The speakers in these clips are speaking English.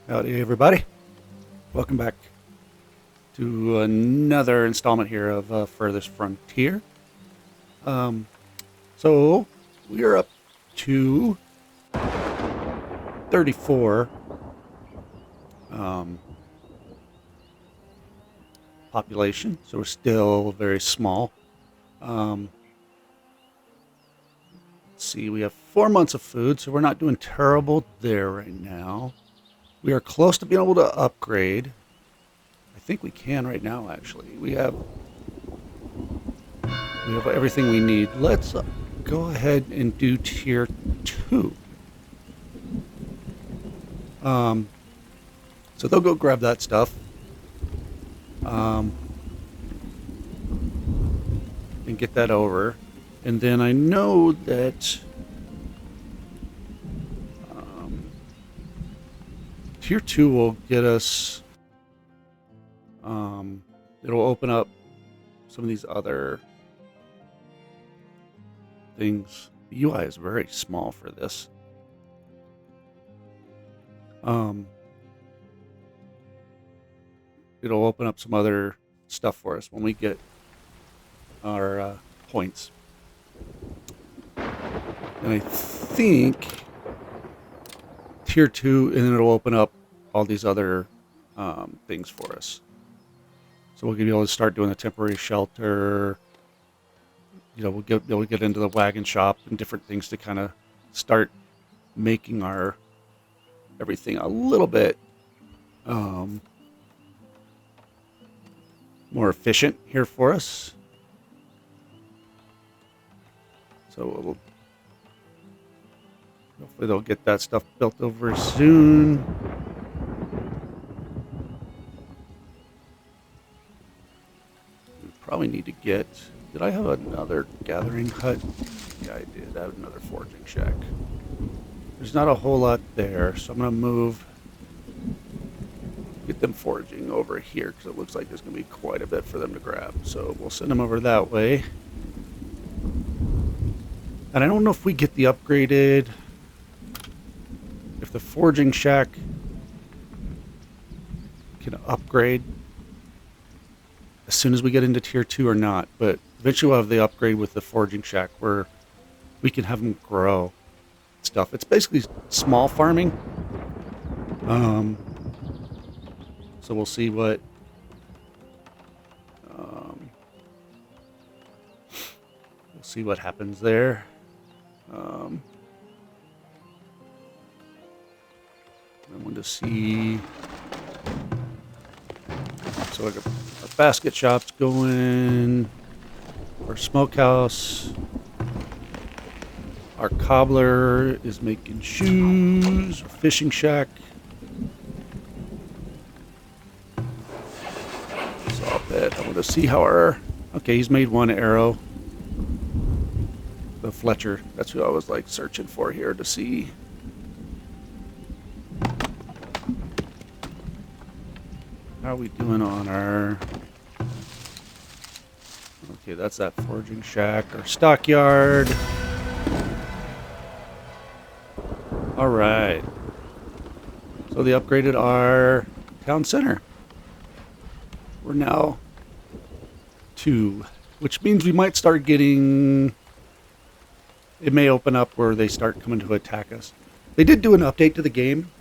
Howdy, everybody. Welcome back to another installment here of Furthest Frontier. Um, so, we are up to 34 um, population, so we're still very small. Let's see, we have 4 months of food, so we're not doing terrible there right now. We are close to being able to upgrade. I think we can right now, actually. We have everything we need. Let's go ahead and do tier 2. Um, so they'll go grab that stuff. Um, and get that over. And then I know that tier 2 will get us. It'll open up some of these other things. The UI is very small for this. It'll open up some other stuff for us when we get our points. And I think tier 2, and then it'll open up all these other things for us. So we'll be able to start doing a temporary shelter. We'll be able to get into the wagon shop and different things to kind of start making our everything a little bit more efficient here for us. So hopefully they'll get that stuff built over soon. We probably need to get... Did I have another gathering hut? Yeah, I did. I have another foraging shack. There's not a whole lot there, so I'm going to get them foraging over here because it looks like there's going to be quite a bit for them to grab. So we'll send them over that way. And I don't know if we get the upgraded... If the foraging shack can upgrade as soon as we get into tier 2 or not, but eventually we'll have the upgrade with the foraging shack where we can have them grow stuff. It's basically small farming. So we'll see what happens there. I want to see. So like our basket shop's going. Our smokehouse. Our cobbler is making shoes. Our fishing shack. Saw pit. I want to see how our... Okay, he's made one arrow. The Fletcher. That's who I was like searching for here to see. How are we doing on our... Okay, that's that foraging shack. Our stockyard. All right. So they upgraded our town center. We're now 2, which means we might start getting... It may open up where they start coming to attack us. They did do an update to the game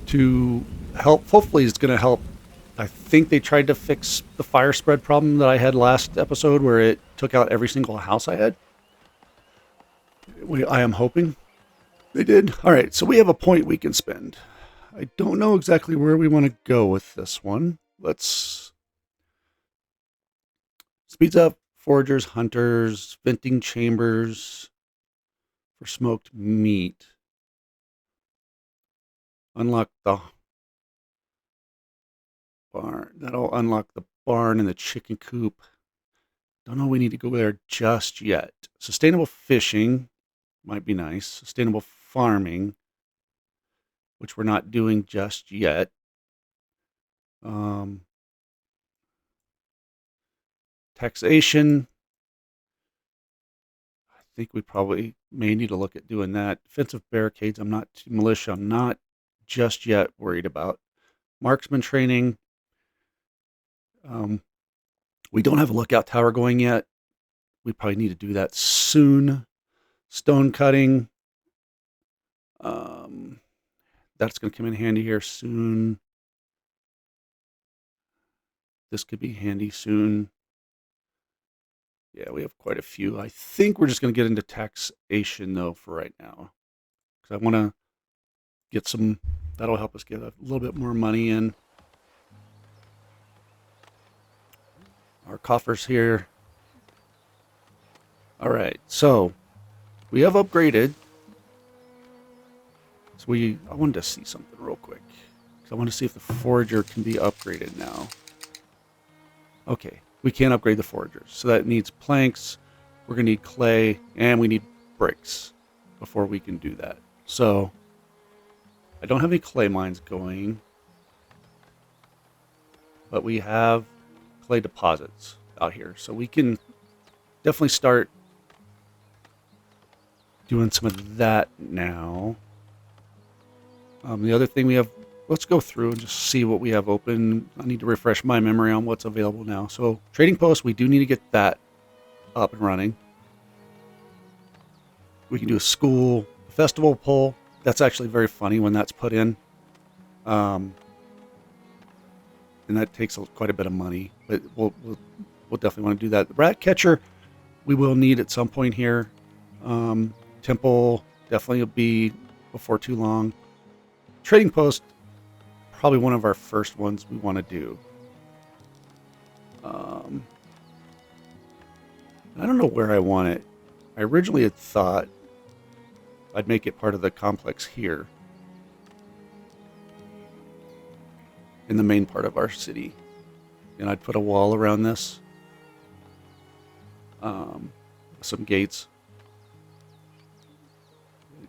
to help. Hopefully it's going to help. I think they tried to fix the fire spread problem that I had last episode where it took out every single house I had. I am hoping they did. All right, so we have a point we can spend. I don't know exactly where we want to go with this one. Let's... Speeds up foragers, hunters, venting chambers for smoked meat. Unlock the barn. That'll unlock the barn and the chicken coop. Don't know we need to go there just yet. Sustainable fishing might be nice. Sustainable farming, which we're not doing just yet. Taxation. I think we probably may need to look at doing that. Defensive barricades, militia, I'm not just yet worried about. Marksman training, we don't have a lookout tower going yet. We probably need to do that soon. Stone cutting, that's going to come in handy here soon. This could be handy soon. Yeah, we have quite a few. I think we're just going to get into taxation, though, for right now. Because I want to get some, that'll help us get a little bit more money in. Our coffers here. All right, so we have upgraded. So I wanted to see something real quick. I want to see if the forager can be upgraded now. Okay, we can't upgrade the foragers. So that needs planks, we're going to need clay, and we need bricks before we can do that. So I don't have any clay mines going, but we have clay deposits out here. So we can definitely start doing some of that now. The other thing we have, let's go through and just see what we have open. I need to refresh my memory on what's available now. So trading post, we do need to get that up and running. We can do a school, a festival poll. That's actually very funny when that's put in. And that takes quite a bit of money, but we'll definitely want to do that. The rat catcher, we will need at some point here. Temple definitely will be before too long. Trading post, probably one of our first ones we want to do. I don't know where I want it. I originally had thought I'd make it part of the complex here in the main part of our city, and I'd put a wall around this, some gates,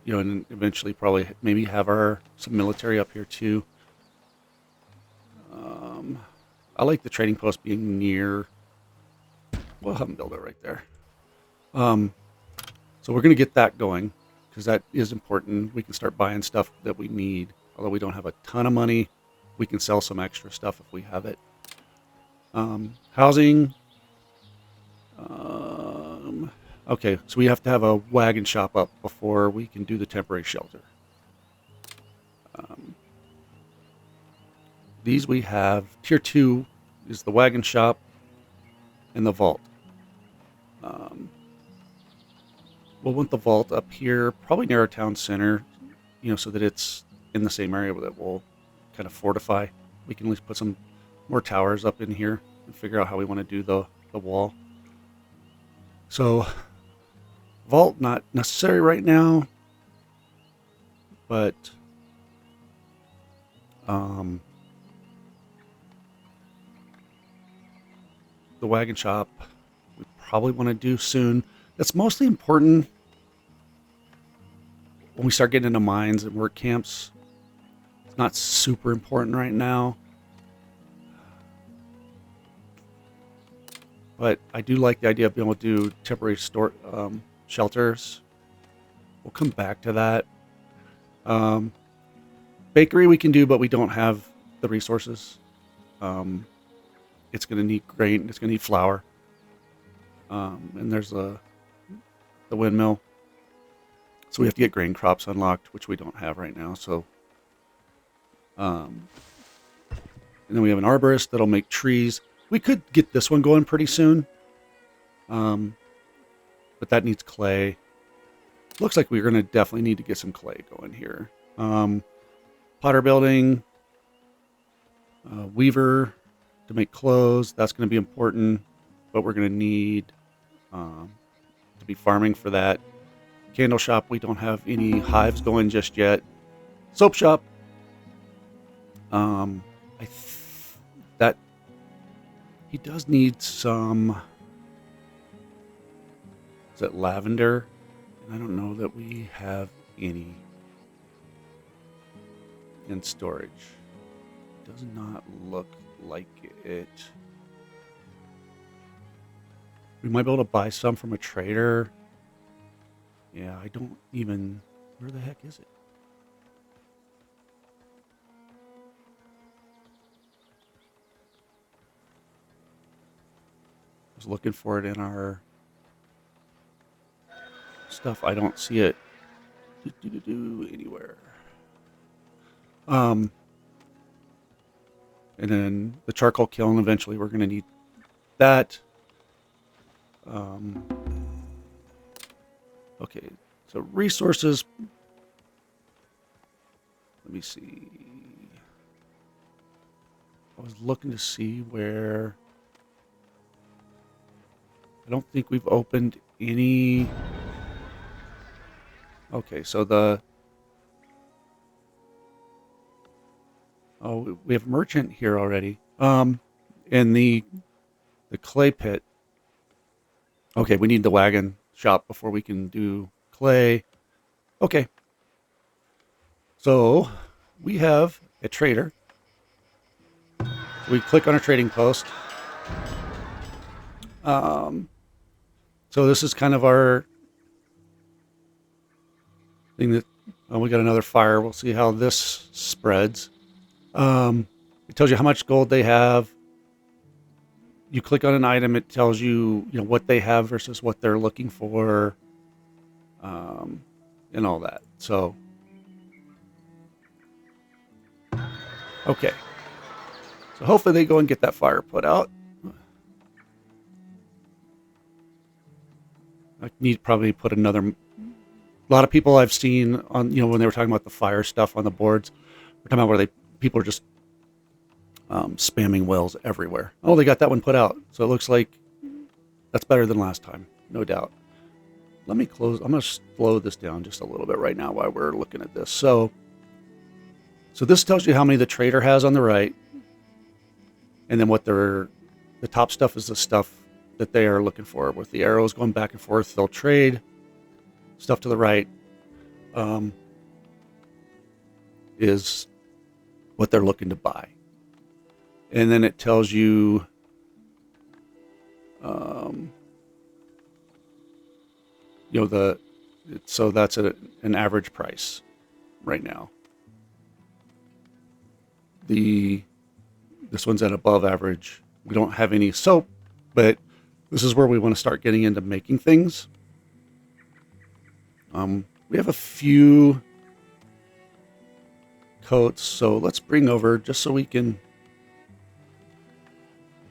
and eventually probably maybe have some military up here too. I like the trading post being near. We'll have them build it right there. So we're going to get that going because that is important. We can start buying stuff that we need. Although we don't have a ton of money, we can sell some extra stuff if we have it. Housing. Okay, so we have to have a wagon shop up before we can do the temporary shelter. These we have. Tier 2 is the wagon shop and the vault. We'll want the vault up here, probably near our town center, so that it's in the same area that we'll kind of fortify. We can at least put some more towers up in here and figure out how we want to do the wall. So, vault not necessary right now, but the wagon shop we probably want to do soon. That's mostly important when we start getting into mines and work camps. It's not super important right now, but I do like the idea of being able to do temporary shelters. We'll come back to that. Bakery we can do, but we don't have the resources. It's going to need grain. It's going to need flour. And there's the windmill. So we have to get grain crops unlocked, which we don't have right now. So, and then we have an arborist that'll make trees. We could get this one going pretty soon. But that needs clay. Looks like we're going to definitely need to get some clay going here. Potter building. Weaver to make clothes. That's going to be important. But we're going to need to be farming for that. Candle shop, we don't have any hives going just yet. Soap shop. That he does need some. Is it lavender? And I don't know that we have any in storage. Does not look like it. We might be able to buy some from a trader. Yeah, I don't even... Where the heck is it? I was looking for it in our stuff. I don't see it anywhere. And then the charcoal kiln, eventually we're going to need that. Okay, so resources. Let me see. I was looking to see where... I don't think we've opened any... Okay, so the... Oh, we have merchant here already. In the clay pit. Okay, we need the wagon shop before we can do clay. Okay. So we have a trader. We click on a trading post. So this is kind of our thing that... Oh, we got another fire. We'll see how this spreads. It tells you how much gold they have. You click on an item, it tells you, what they have versus what they're looking for, and all that. So, okay. So hopefully they go and get that fire put out. I need to probably put another... A lot of people I've seen on, when they were talking about the fire stuff on the boards, we're talking about where people are just spamming wells everywhere. Oh, they got that one put out. So it looks like that's better than last time, no doubt. Let me close. I'm going to slow this down just a little bit right now while we're looking at this. So this tells you how many the trader has on the right. And then what the top stuff is the stuff that they are looking for. With the arrows going back and forth, they'll trade. Stuff to the right is what they're looking to buy. And then it tells you so that's an average price right now. This one's at above average. We don't have any soap, but this is where we want to start getting into making things. We have a few coats, so let's bring over just so we can...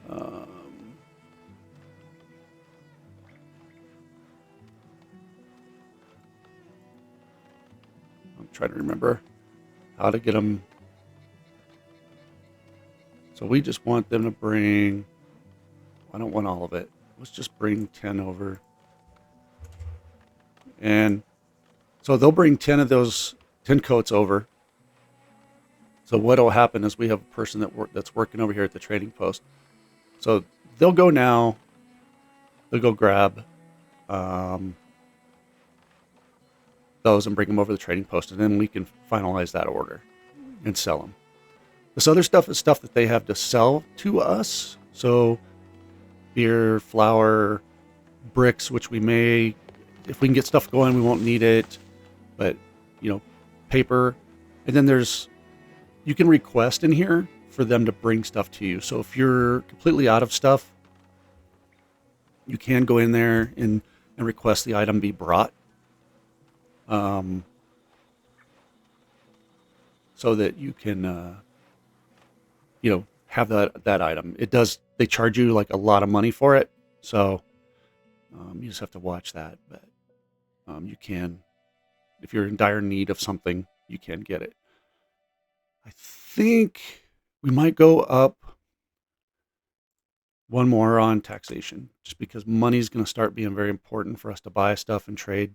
I'm trying to remember how to get them. So we just want them to bring... I don't want all of it. Let's just bring 10 over. And so they'll bring 10 of those 10 coats over. So what will happen is we have a person that's working over here at the trading post. So they'll go now. They'll go grab those and bring them over to the trading post, and then we can finalize that order and sell them. This other stuff is stuff that they have to sell to us. So beer, flour, bricks, which we may... If we can get stuff going, we won't need it. But, paper. And then you can request in here for them to bring stuff to you. So if you're completely out of stuff, you can go in there and request the item be brought. So that you can, have that item. They charge you like a lot of money for it. So you just have to watch that. But you can, if you're in dire need of something, you can get it. I think we might go up one more on taxation, just because money's going to start being very important for us to buy stuff and trade.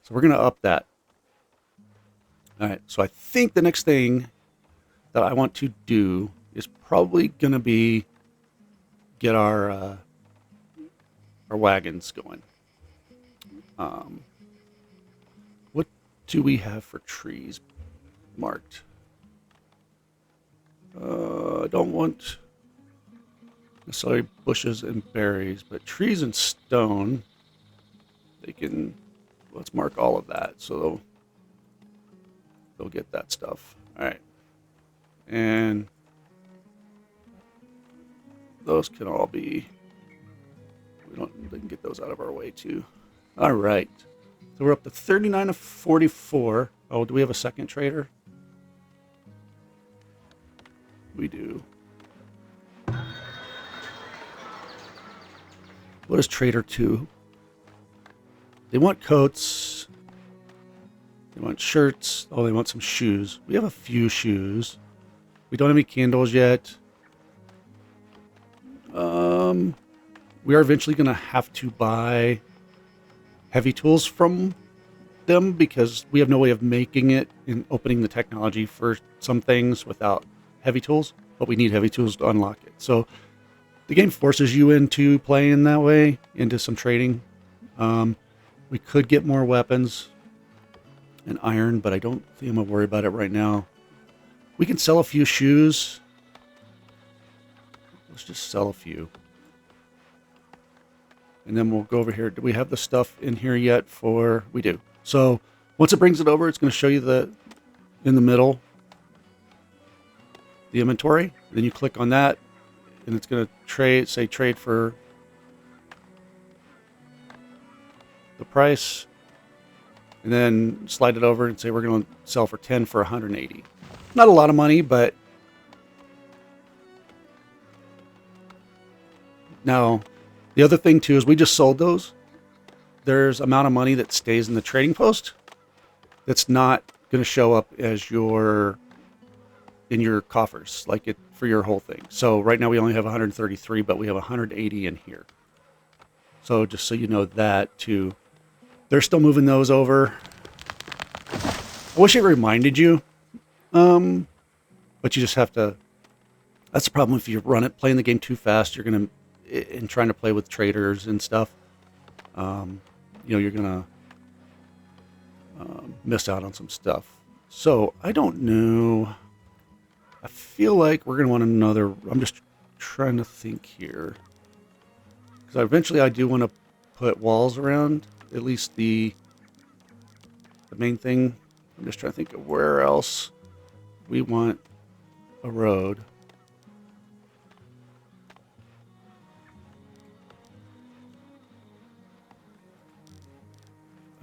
So we're going to up that. All right. So I think the next thing that I want to do is probably going to be get our wagons going. What do we have for trees marked? I don't want necessarily bushes and berries, but trees and stone, they can let's mark all of that so they'll get that stuff. All right. And those can all be, they can get those out of our way too. All right. So we're up to 39 of 44. Oh, do we have a second trader? We do. What is trader 2? They want coats. They want shirts. Oh, they want some shoes. We have a few shoes. We don't have any candles yet. We are eventually going to have to buy heavy tools from them because we have no way of making it and opening the technology for some things without heavy tools, but we need heavy tools to unlock it. So the game forces you into playing that way, into some trading. We could get more weapons and iron, but I don't think I'm going to worry about it right now. We can sell a few shoes. Let's just sell a few. And then we'll go over here. Do we have the stuff in here yet for... We do. So once it brings it over, it's going to show you in the middle, the inventory. Then you click on that, and it's going to say trade for the price. And then slide it over and say we're going to sell for 10 for 180. Not a lot of money, but now the other thing too is we just sold those. There's amount of money that stays in the trading post that's not going to show up as in your coffers, like it for your whole thing. So right now we only have 133, but we have 180 in here. So just so you know that too. They're still moving those over. I wish it reminded you, but you just have to. That's the problem if you playing the game too fast. You're gonna, in trying to play with traders and stuff. You're gonna miss out on some stuff. So I don't know. I feel like we're gonna want another. I'm just trying to think here, because eventually I do want to put walls around at least the main thing. I'm just trying to think of where else we want a road.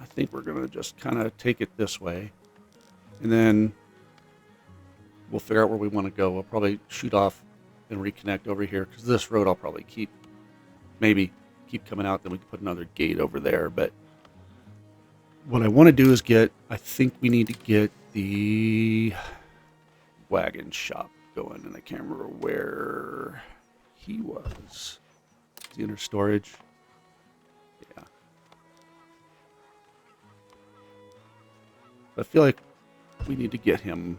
I think we're going to just kind of take it this way, and then we'll figure out where we want to go. We'll probably shoot off and reconnect over here, because this road I'll probably keep coming out. Then we can put another gate over there. But what I want to do is I think we need to get the wagon shop going, and I can't remember where he was. Is he under storage? Yeah. I feel like we need to get him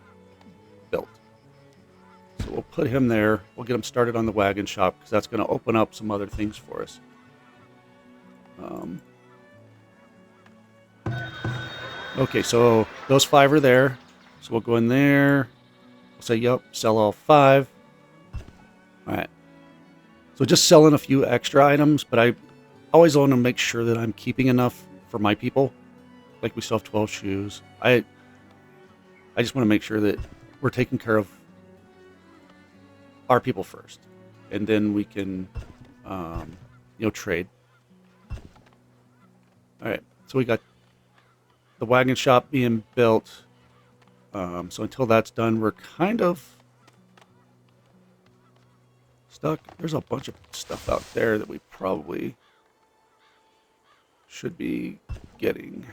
built. So we'll put him there. We'll get him started on the wagon shop, because that's going to open up some other things for us. Okay, so those 5 are there. So we'll go in there. We'll say, yep, sell all 5. All right. So just selling a few extra items, but I always want to make sure that I'm keeping enough for my people. Like we still have 12 shoes. I just want to make sure that we're taking care of our people first, and then we can, trade. All right. So we got the wagon shop being built. So until that's done, we're kind of stuck. There's a bunch of stuff out there that we probably should be getting.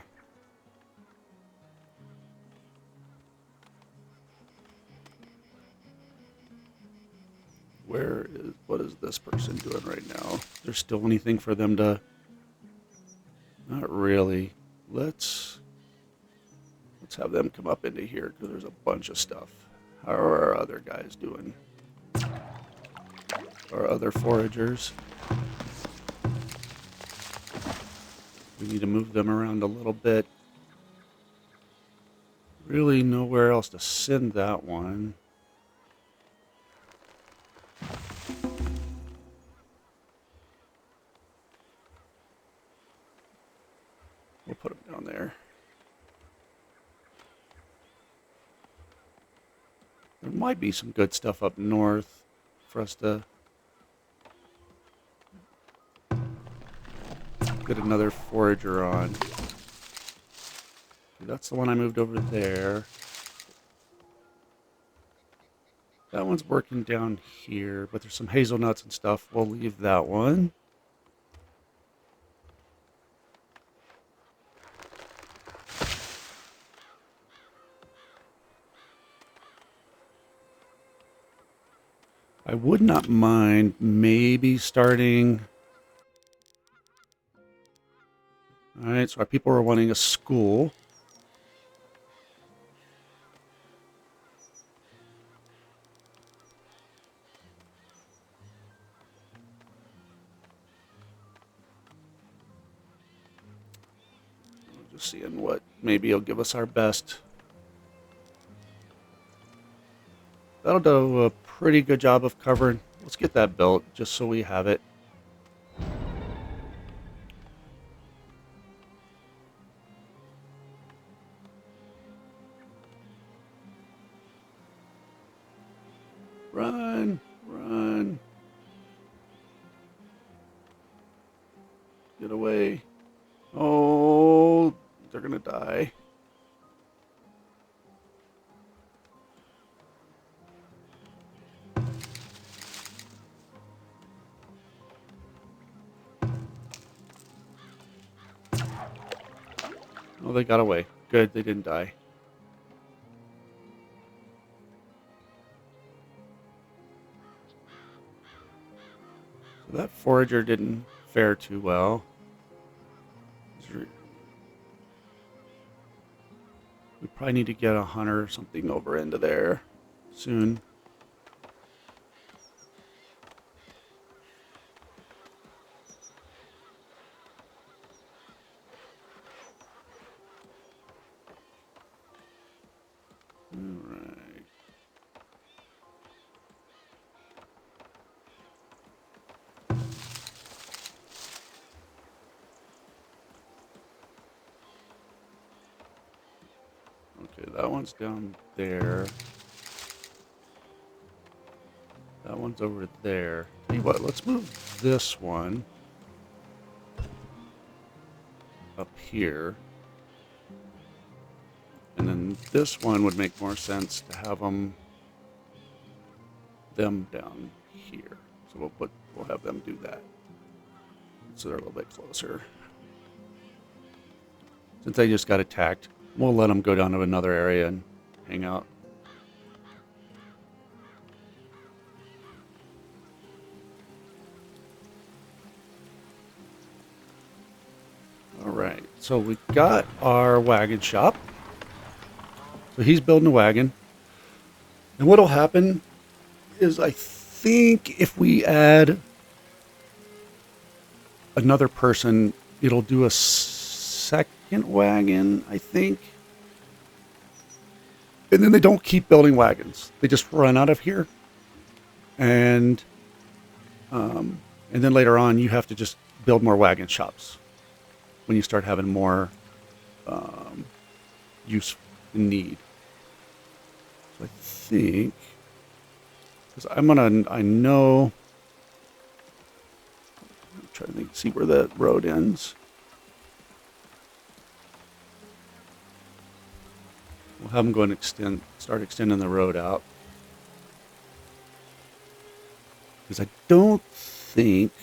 What is this person doing right now? Is there still anything for them to? Not really. Let's have them come up into here, because there's a bunch of stuff. How are our other guys doing? Our other foragers. We need to move them around a little bit. Really nowhere else to send that one. We'll put them down there. There might be some good stuff up north for us to get another forager on. Okay, that's the one I moved over there. That one's working down here, but there's some hazelnuts and stuff. We'll leave that one. I would not mind maybe starting... Alright, so our people are wanting a school. Just seeing what maybe he'll give us our best. That'll do a pretty good job of covering. Let's get that built just so we have it. Run, run. Get away. Oh, they're gonna die. Oh, they got away. Good, they didn't die. So that forager didn't fare too well. We probably need to get a hunter or something over into there soon. Alright. Okay, that one's down there. That one's over there. Tell you what, let's move this one up here. And then this one would make more sense to have them down here. So we'll have them do that. So they're a little bit closer. Since they just got attacked, we'll let them go down to another area and hang out. Alright, so we got our wagon shop. So he's building a wagon. And what'll happen is I think if we add another person, it'll do a second wagon, I think. And then they don't keep building wagons. They just run out of here. And then later on, you have to just build more wagon shops when you start having more use and need. So I think, because I know, I'm trying to think, see where the road ends. We'll have them go and start extending the road out. Because I don't think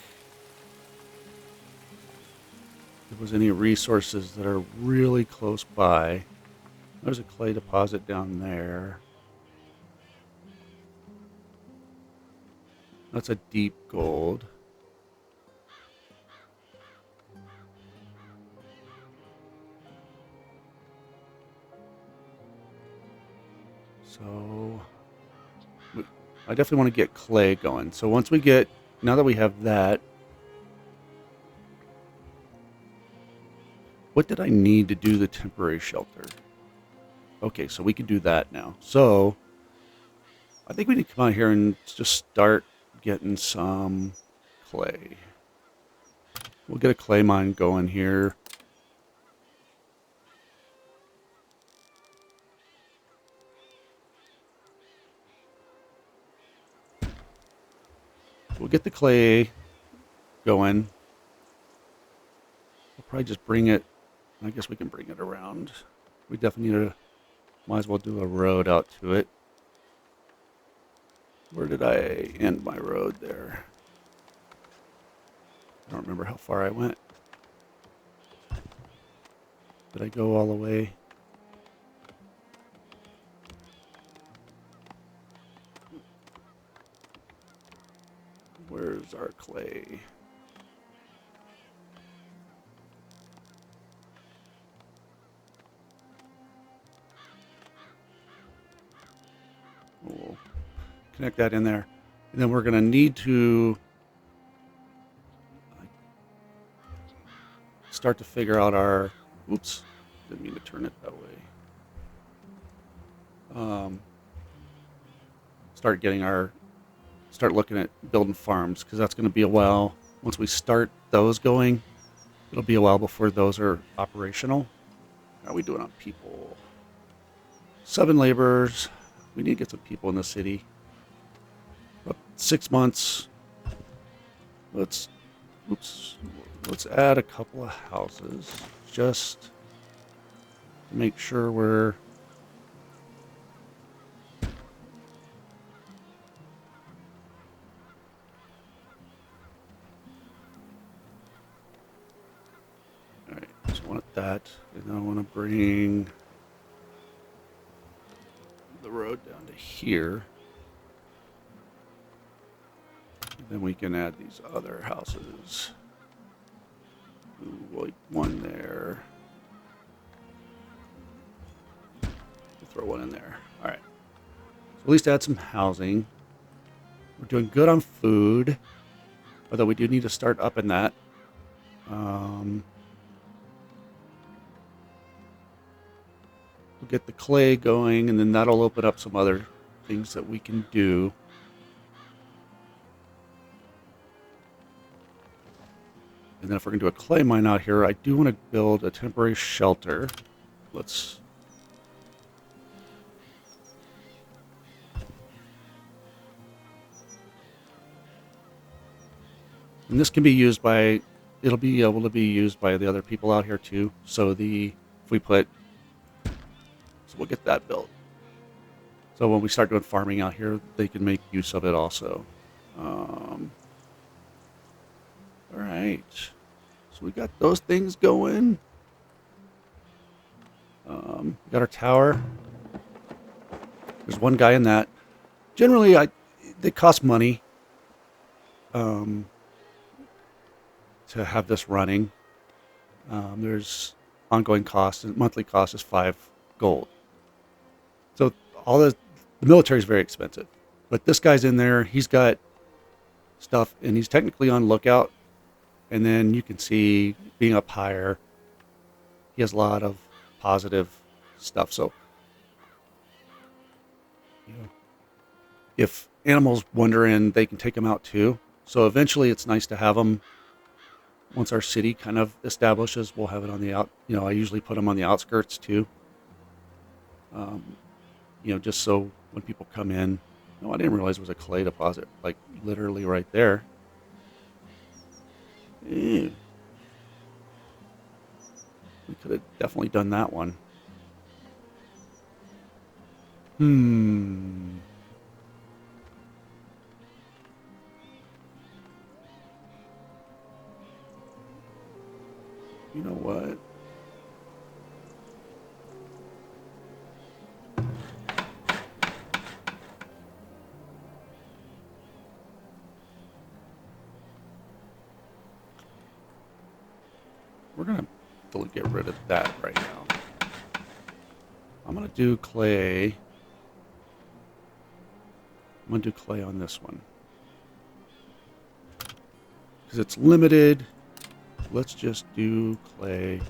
there was any resources that are really close by. There's a clay deposit down there. That's a deep gold. So I definitely want to get clay going. So once we get, now that we have that, what did I need to do the temporary shelter? Okay, so we can do that now. So I think we need to come out here and just start getting some clay. We'll get a clay mine going here. We'll get the clay going. We'll probably just bring it. I guess we can bring it around. We definitely need to. Might as well do a road out to it. Where did I end my road there? I don't remember how far I went. Did I go all the way? Where's our clay? We'll connect that in there. And then we're going to need to start to figure out our... Oops, didn't mean to turn it that way. Start looking at building farms, because that's going to be a while. Once we start those going, it'll be a while before those are operational. How are we doing on people? 7 laborers. We need to get some people in the city. About 6 months. Let's add a couple of houses just to make sure we're... Alright, so I want that, and then I want to bring the road down to here. And then we can add these other houses. Ooh, like one there. We'll throw one in there. Alright. So at least add some housing. We're doing good on food, although we do need to start upping that. We'll get the clay going, and then that'll open up some other things that we can do. And then if we're going to do a clay mine out here, I do want to build a temporary shelter. Let's... And this can be used by... It'll be able to be used by the other people out here too. So if we put... So we'll get that built. So when we start doing farming out here, they can make use of it also. Alright. So we got those things going. We got our tower. There's one guy in that. Generally, they cost money to have this running. There's ongoing costs, and monthly cost is 5 gold. So all the military is very expensive. But this guy's in there. He's got stuff, and he's technically on lookout. And then you can see, being up higher, he has a lot of positive stuff. So, if animals wander in, they can take them out too. So eventually it's nice to have them. Once our city kind of establishes, we'll have it on the out. I usually put them on the outskirts too. Just so when people come in, I didn't realize it was a clay deposit, like literally right there. We could have definitely done that one. You know what? We're going to get rid of that right now. I'm going to do clay. I'm going to do clay on this one. Because it's limited. Let's just do clay.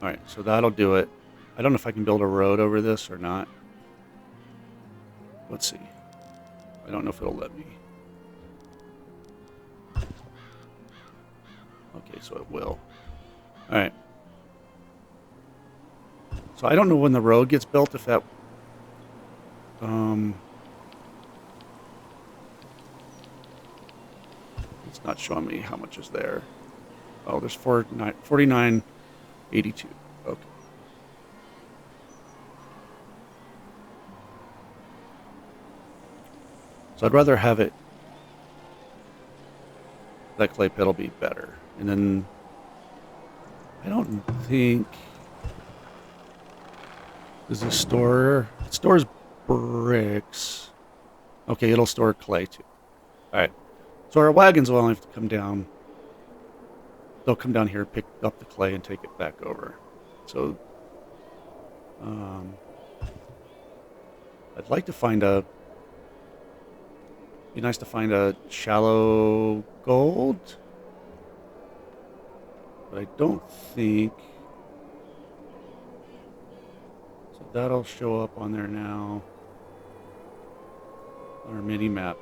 Alright, so that'll do it. I don't know if I can build a road over this or not. Let's see. I don't know if it'll let me. Okay, so it will. Alright. So I don't know when the road gets built, if that... it's not showing me how much is there. Oh, there's 49.82. Okay. So I'd rather have it... that clay pit will be better. And then... I don't think... does this store... it stores bricks. Okay, it'll store clay too. Alright. So our wagons will only have to come down. They'll come down here, pick up the clay, and take it back over. So... I'd like to find a... be nice to find a shallow gold. But I don't think... so that'll show up on there now. On our mini map.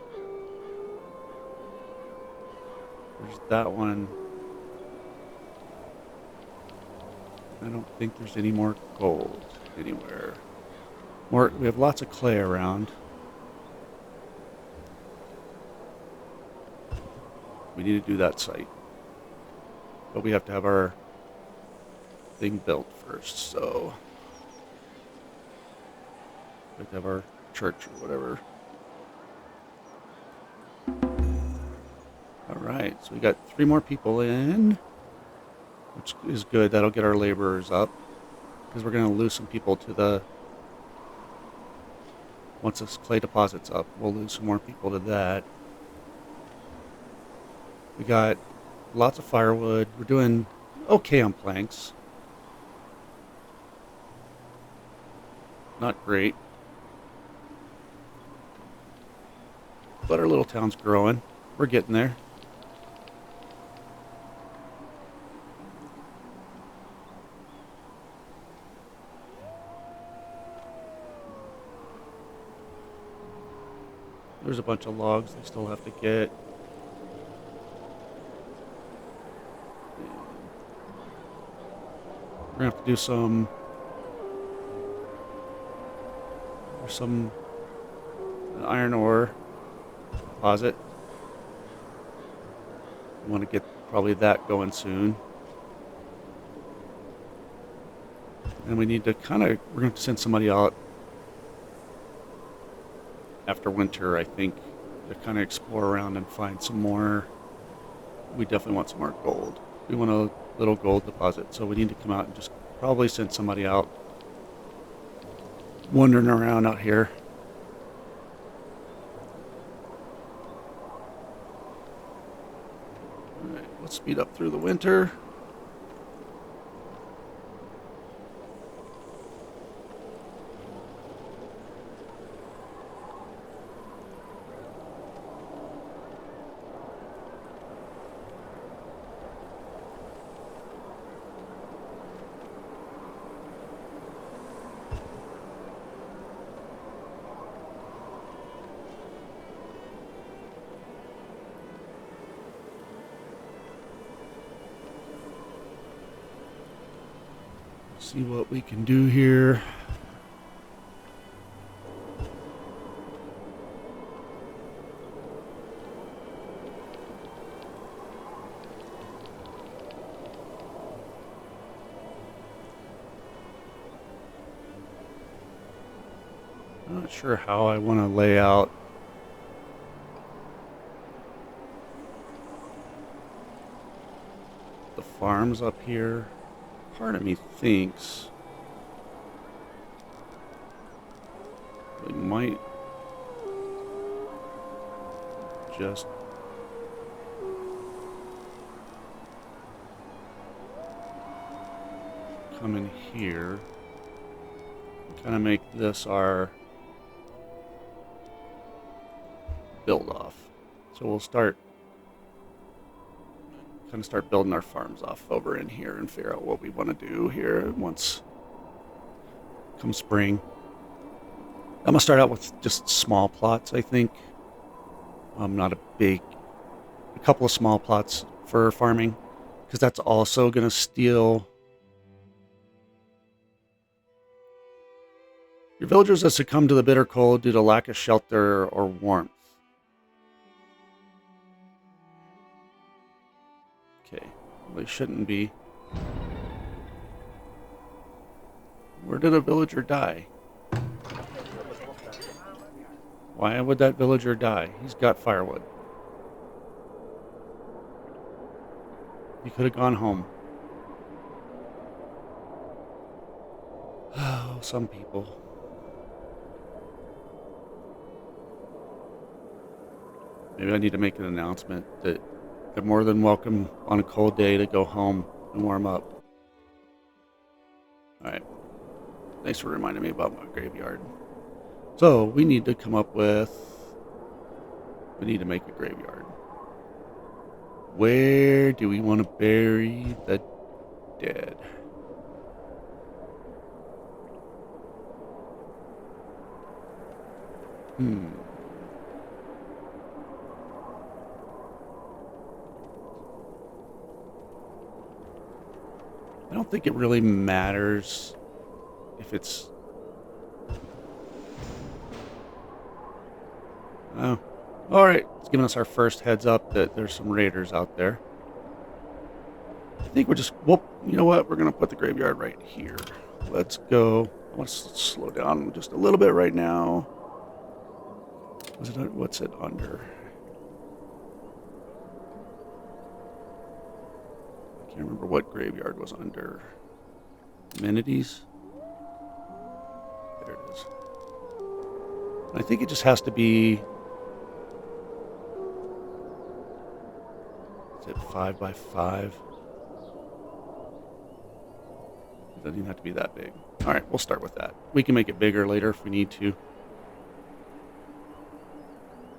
There's that one. I don't think there's any more gold anywhere. We have lots of clay around. We need to do that site. But we have to have our thing built first, so... we have to have our church or whatever. Alright, so we got 3 more people in, which is good. That'll get our laborers up, because we're going to lose some people to the... once this clay deposit's up, we'll lose some more people to that. We got lots of firewood. We're doing okay on planks. Not great. But our little town's growing. We're getting there. There's a bunch of logs they still have to get. We're going to have to do some... there's some iron ore deposit. We want to get probably that going soon. And we need to kind of... we're going to send somebody out after winter, I think, to kind of explore around and find some more. We definitely want some more gold. We want a little gold deposit, so we need to come out and just probably send somebody out wandering around out here. Alright, let's speed up through the winter. See what we can do here. I'm not sure how I want to lay out the farms up here. Part of me thinks we might just come in here, kind of make this our build off. So we'll start building our farms off over in here and figure out what we want to do here once come spring. I'm gonna start out with just small plots, I think. Not a couple of small plots for farming, because that's also gonna steal Your villagers have succumbed to the bitter cold due to lack of shelter or warmth. Okay, well, they shouldn't be. Where did a villager die? Why would that villager die? He's got firewood. He could have gone home. Oh, some people. Maybe I need to make an announcement that they're more than welcome on a cold day to go home and warm up. Alright. Thanks for reminding me about my graveyard. So, we need to come up with... We need to make a graveyard. Where do we want to bury the dead? I don't think it really matters if it's... Oh. Alright, it's giving us our first heads up that there's some raiders out there. I think we're just... Well, you know what? We're going to put the graveyard right here. Let's go. I want to slow down just a little bit right now. What's it under? I can't remember what graveyard was under. Amenities? There it is. I think it just has to be... Is it 5 by 5? It doesn't even have to be that big. Alright, we'll start with that. We can make it bigger later if we need to.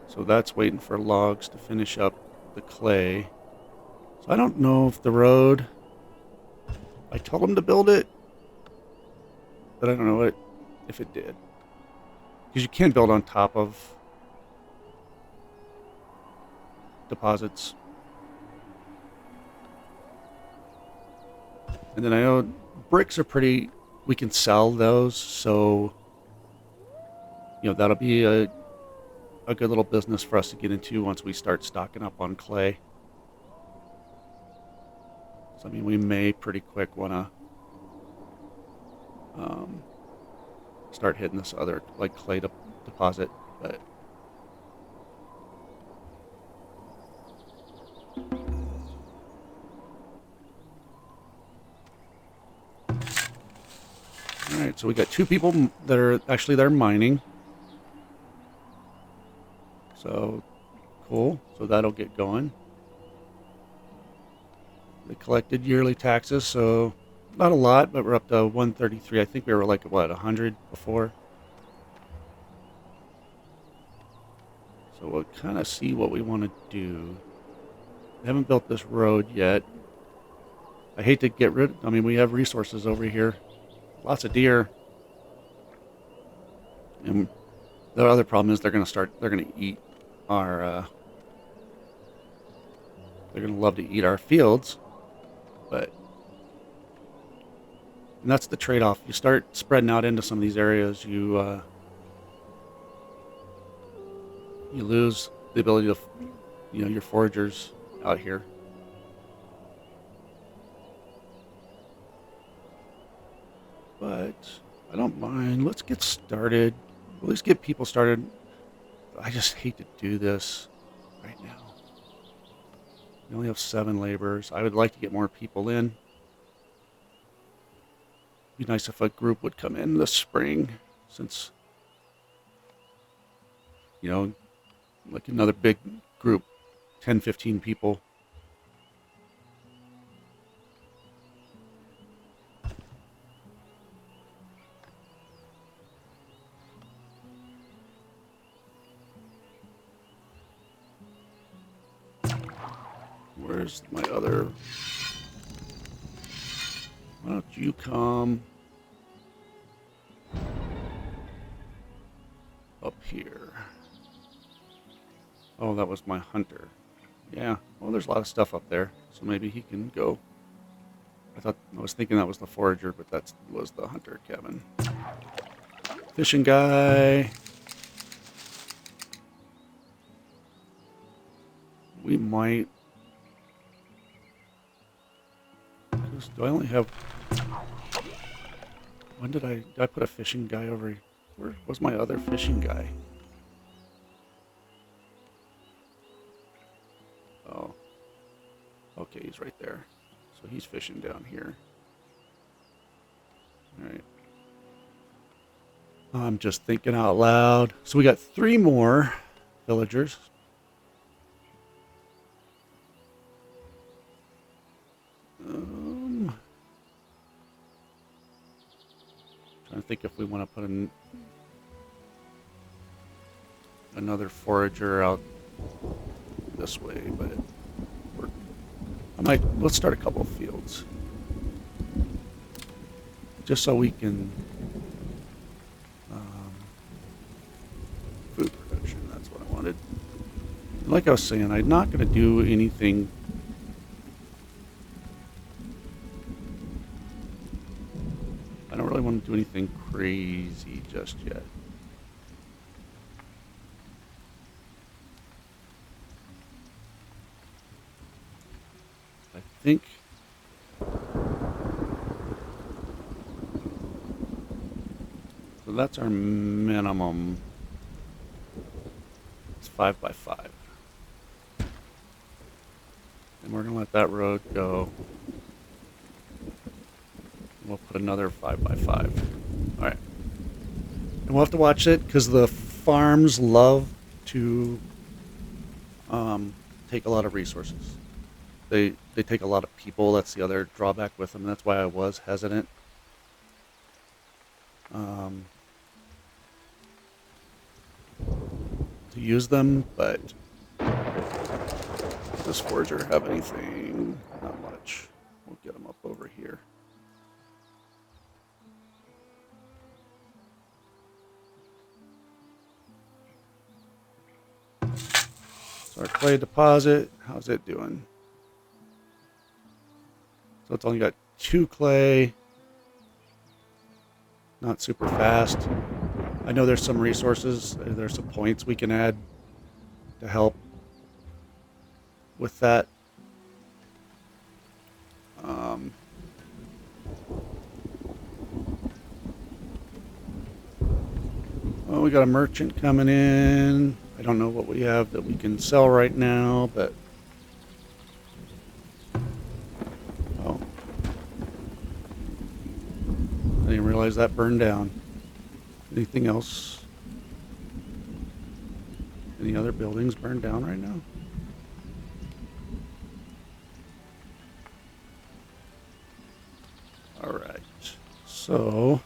So that's waiting for logs to finish up the clay. So I don't know if the road... I told them to build it, but I don't know if it did. Because you can build on top of deposits. And then I know bricks are pretty... We can sell those, so... You know, that'll be a good little business for us to get into once we start stocking up on clay. So, I mean, we may pretty quick want to start hitting this other, like, clay deposit, but... Alright, so we got 2 people that are actually there mining. So, cool. So that'll get going. They collected yearly taxes, so not a lot, but we're up to 133. I think we were like, what, 100 before? So we'll kind of see what we want to do. We haven't built this road yet. I hate to get rid... I mean, we have resources over here. Lots of deer. And the other problem is they're going to eat our... they're going to love to eat our fields. But... And that's the trade-off. You start spreading out into some of these areas, you lose the ability to, you know, your foragers out here. But I don't mind. Let's get started. At least get people started. I just hate to do this right now. We only have 7 laborers. I would like to get more people in. It'd be nice if a group would come in this spring, since, you know, like another big group, 10, 15 people. Where's my other... Why don't you come up here? Oh, that was my hunter. Yeah, well, there's a lot of stuff up there, so maybe he can go. I was thinking that was the forager, but that was the hunter cabin. Fishing guy. We might. Do I only have... When did I put a fishing guy over here? Where was my other fishing guy? Oh. Okay, he's right there. So he's fishing down here. Alright. I'm just thinking out loud. So we got 3 more villagers. Trying to think if we want to put another forager out this way, but let's start a couple of fields. Just so we can food production, that's what I wanted. Like I was saying, I'm not going to do anything I don't really want to do anything crazy just yet. I think so that's our minimum. It's 5 by 5. And we're going to let that road go. We'll put another 5 by 5. All right. And we'll have to watch it because the farms love to take a lot of resources. They take a lot of people. That's the other drawback with them. That's why I was hesitant. To use them, but does this forager have anything? Not much. We'll get them up over here. So our clay deposit, how's it doing? So it's only got 2 clay. Not super fast. I know there's some resources, there's some points we can add to help with that. Well, we got a merchant coming in. I don't know what we have that we can sell right now, but oh, I didn't realize that burned down. Anything else? Any other buildings burned down right now? All right, so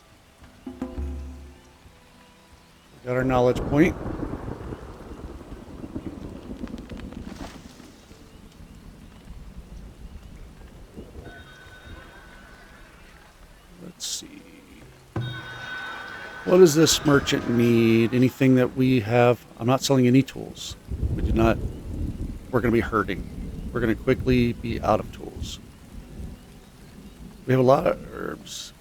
we got our knowledge point. Let's see. What does this merchant need? Anything that we have? I'm not selling any tools. We do not. We're going to be hurting. We're going to quickly be out of tools. We have a lot of herbs.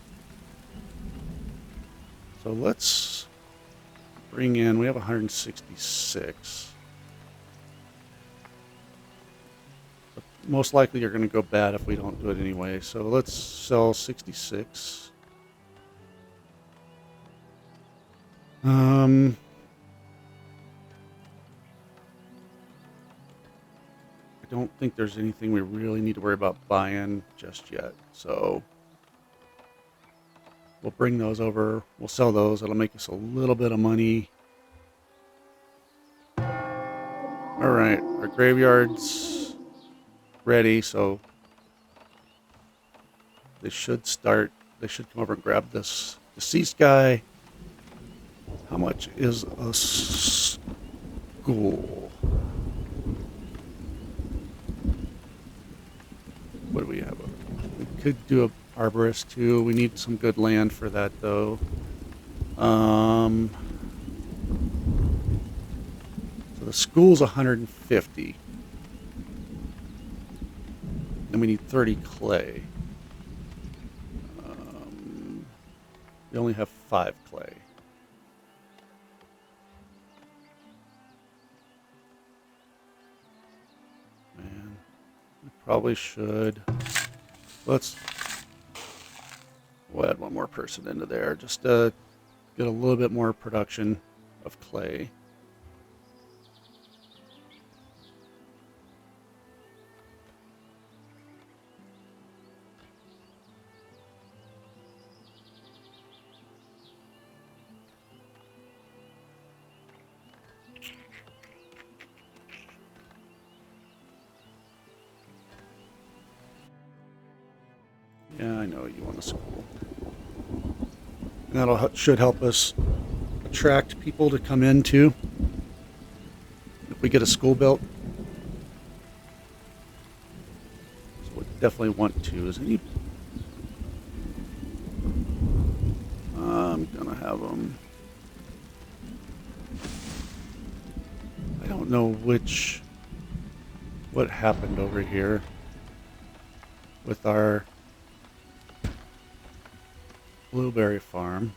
So let's bring in, we have 166. But most likely you're going to go bad if we don't do it anyway. So let's sell 66. I don't think there's anything we really need to worry about buying just yet. So we'll bring those over. We'll sell those. It'll make us a little bit of money. All right, our graveyard's ready, so they should start. They should come over and grab this deceased guy. How much is a school? What do we have? We could do a arborist too. We need some good land for that though. So the school's 150. Then we need 30 clay. We only have 5 clay. Probably should. We'll add one more person into there just to get a little bit more production of clay. Yeah, I know you want a school. And that should help us attract people to come in too. If we get a school built. So we definitely want to. I'm gonna have them. I don't know what happened over here with our blueberry farm.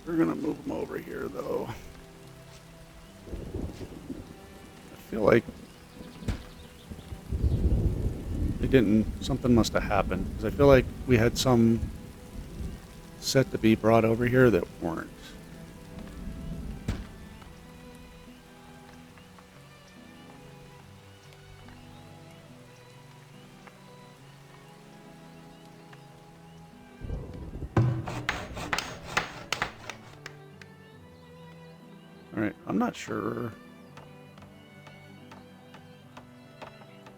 We're gonna move them over here though. I feel like something must have happened because I feel like we had some set to be brought over here that weren't. All right, I'm not sure.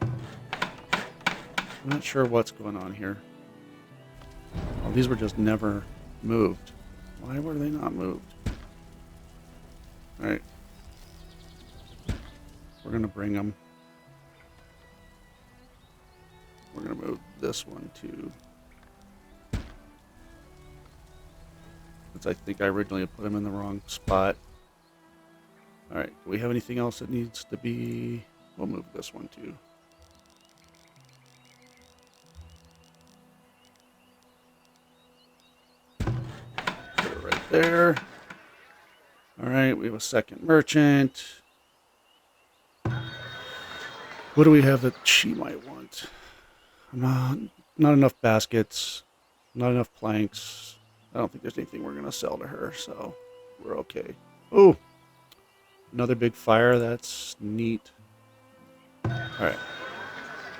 I'm not sure what's going on here. Oh, these were just never moved. Why were they not moved? All right. We're going to bring them. We're going to move this one too. Since I think I originally put them in the wrong spot. All right. Do we have anything else that needs to be... We'll move this one too. Put it right there. All right, we have a second merchant. What do we have that she might want? Not enough baskets, not enough planks. I don't think there's anything we're going to sell to her, so we're okay. Oh, another big fire. That's neat. All right.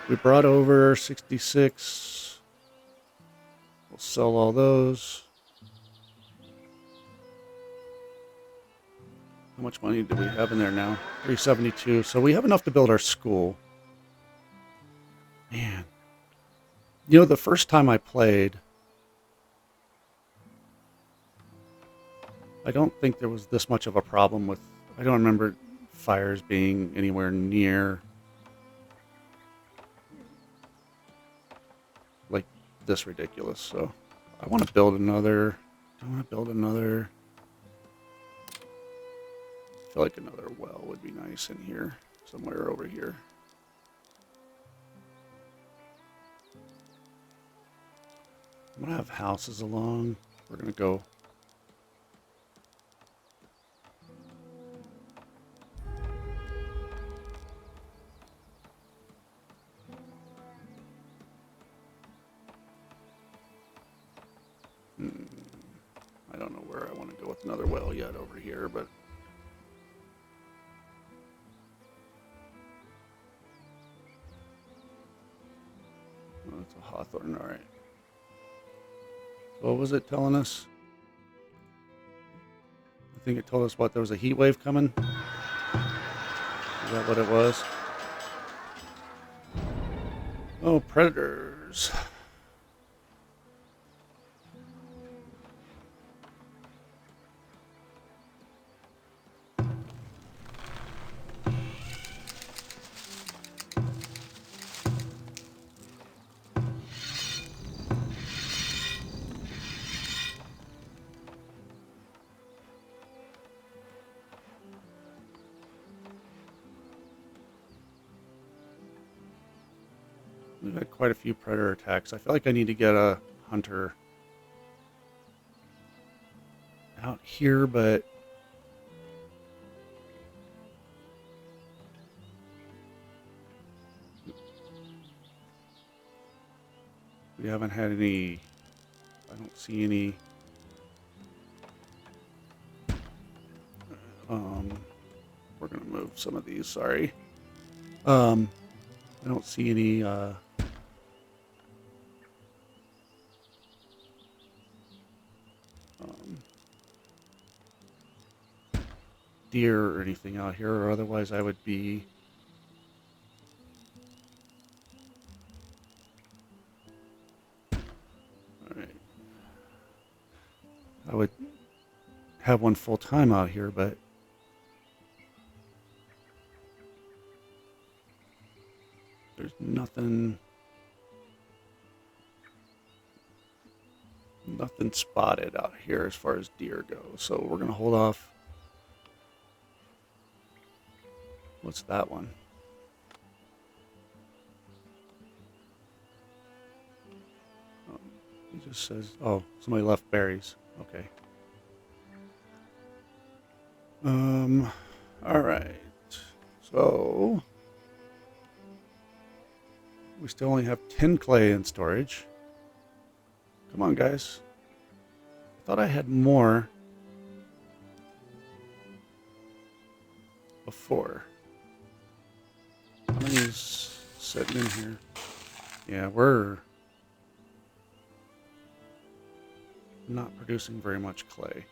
We brought over 66. We'll sell all those. How much money do we have in there now? 372. So we have enough to build our school. Man. You know, the first time I played, I don't think there was this much of a problem with... I don't remember fires being anywhere near like this ridiculous. So I want to build another... I want to build another... I feel like another well would be nice in here. Somewhere over here. I'm going to have houses along. We're going to go... I don't know where I want to go with another well yet over here, but... Oh, that's a hawthorn, all right. What was it telling us? I think it told us what, there was a heat wave coming? Is that what it was? Oh, predators. We've had quite a few predator attacks. I feel like I need to get a hunter out here, but we haven't had any. I don't see any. We're gonna move some of these. Sorry. I don't see any. Deer or anything out here, or otherwise I would be. All right. I would have one full time out here, but there's nothing spotted out here as far as deer go. So we're gonna hold off. What's that one? It just says, oh, somebody left berries. Okay. All right. So we still only have 10 clay in storage. Come on, guys. I thought I had more before. How many's sitting in here? Yeah, we're not producing very much clay.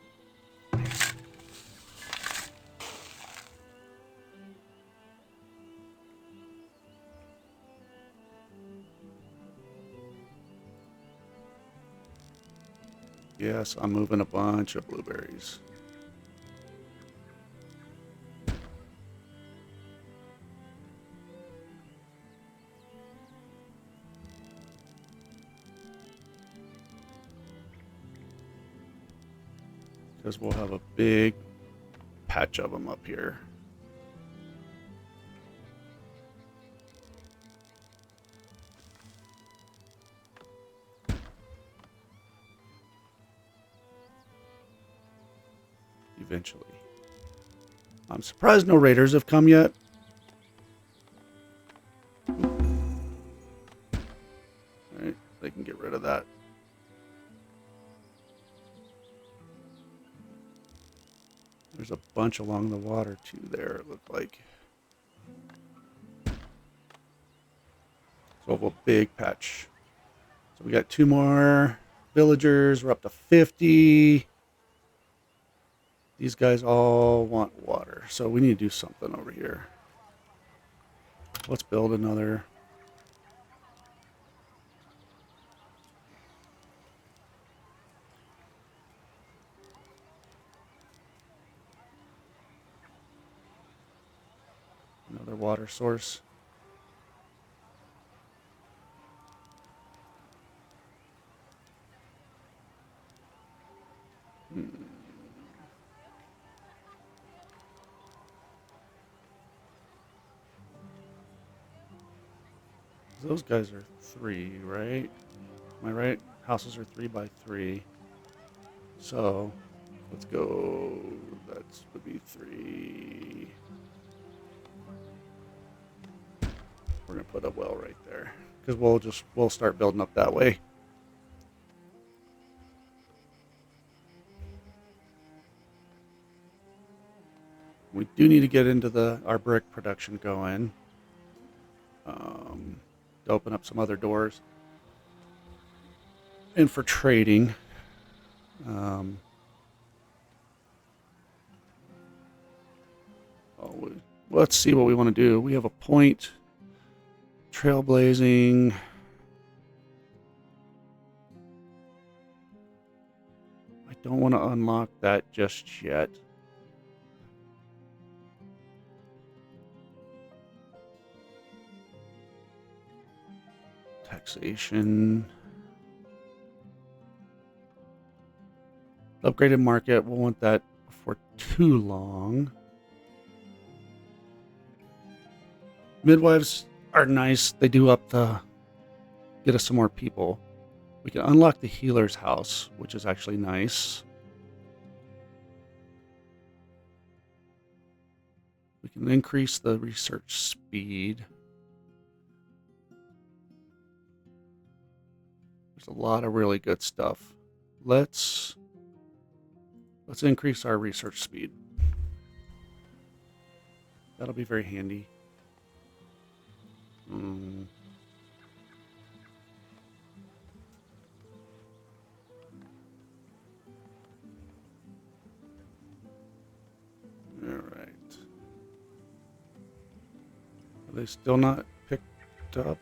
Yes, I'm moving a bunch of blueberries. Because we'll have a big patch of them up here. Eventually. I'm surprised no raiders have come yet. Alright, they can get rid of that. There's a bunch along the water too there, it looked like. So we'll have a big patch. So we got 2 more villagers. We're up to 50. These guys all want water, so we need to do something over here. Let's build another. Another water source. Those guys are 3, right? Am I right? Houses are 3 by 3. So let's go. That would be 3. We're gonna put a well right there because we'll start building up that way. We do need to get into our brick production going. To open up some other doors. And for trading. Let's see what we want to do. We have a point. Trailblazing. I don't want to unlock that just yet. Taxation. Upgraded market. We'll want that before too long. Midwives are nice. They do up the get us some more people. We can unlock the healer's house, which is actually nice. We can increase the research speed. There's a lot of really good stuff. Let's increase our research speed. That'll be very handy. All right. Are they still not picked up?